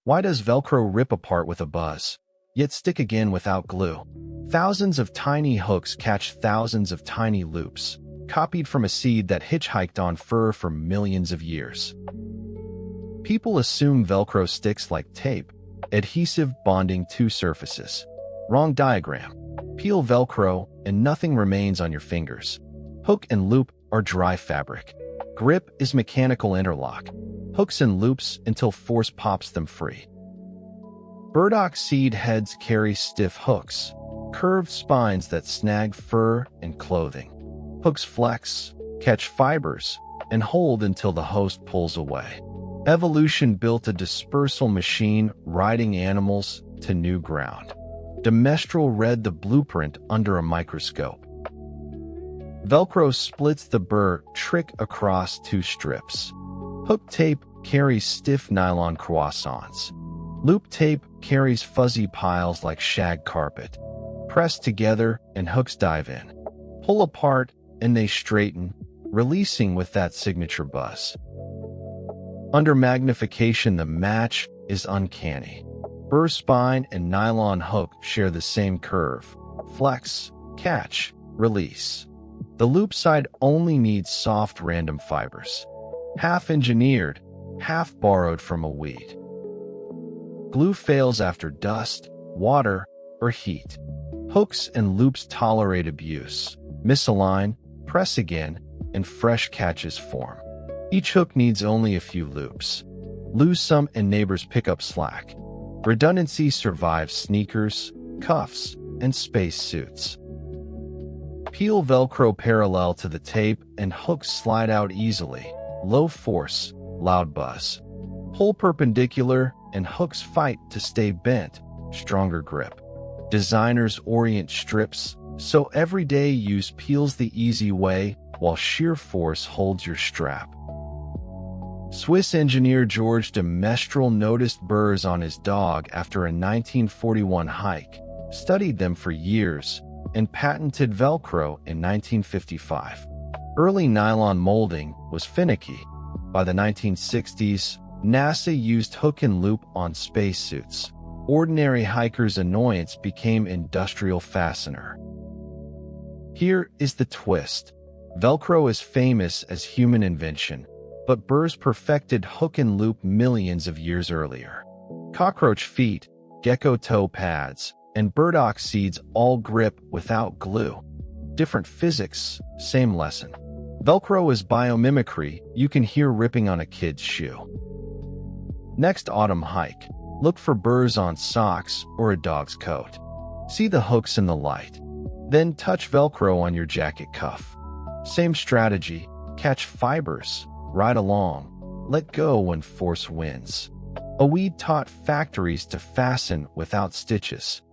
Why does Velcro rip apart with a buzz, yet stick again without glue? Thousands of tiny hooks catch thousands of tiny loops, copied from a seed that hitchhiked on fur for millions of years. People assume Velcro sticks like tape, adhesive bonding two surfaces. Wrong diagram. Peel Velcro and nothing remains on your fingers. Hook and loop are dry fabric. Grip is mechanical interlock. Hooks and loops until force pops them free. Burdock seed heads carry stiff hooks, curved spines that snag fur and clothing. Hooks flex, catch fibers, and hold until the host pulls away. Evolution built a dispersal machine riding animals to new ground. Demestral read the blueprint under a microscope. Velcro splits the burr trick across two strips. Hook tape carries stiff nylon croissants. Loop tape carries fuzzy piles like shag carpet. Press together and hooks dive in. Pull apart and they straighten, releasing with that signature buzz. Under magnification, the match is uncanny. Burr spine and nylon hook share the same curve. Flex, catch, release. The loop side only needs soft random fibers. Half engineered, half borrowed from a weed. Glue fails after dust, water, or heat. Hooks and loops tolerate abuse. Misalign, press again, and fresh catches form. Each hook needs only a few loops. Lose some and neighbors pick up slack. Redundancy survives sneakers, cuffs, and space suits. Peel Velcro parallel to the tape and hooks slide out easily. Low force, loud buzz. Pull perpendicular and hooks fight to stay bent, stronger grip. Designers orient strips so everyday use peels the easy way while sheer force holds your strap. Swiss engineer Georges de Mestral noticed burrs on his dog after a 1941 hike, studied them for years, and patented Velcro in 1955. Early nylon molding was finicky. By the 1960s, NASA used hook and loop on spacesuits. Ordinary hikers' annoyance became industrial fastener. Here is the twist. Velcro is famous as human invention, but burrs perfected hook and loop millions of years earlier. Cockroach feet, gecko toe pads, and burdock seeds all grip without glue. Different physics, same lesson. Velcro is biomimicry you can hear ripping on a kid's shoe. Next autumn hike, look for burrs on socks or a dog's coat. See the hooks in the light. Then touch Velcro on your jacket cuff. Same strategy, catch fibers, ride along, let go when force wins. A weed taught factories to fasten without stitches.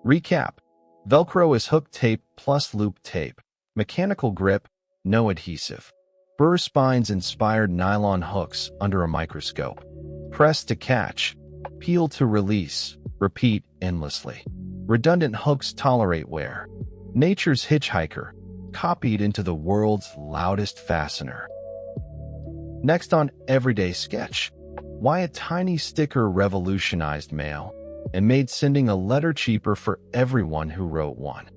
Recap: Velcro is hook tape plus loop tape. Mechanical grip, no adhesive. Burr spines inspired nylon hooks under a microscope. Press to catch, peel to release, repeat endlessly. Redundant hooks tolerate wear. Nature's hitchhiker, copied into the world's loudest fastener. Next on Everyday Sketch, why a tiny sticker revolutionized mail and made sending a letter cheaper for everyone who wrote one.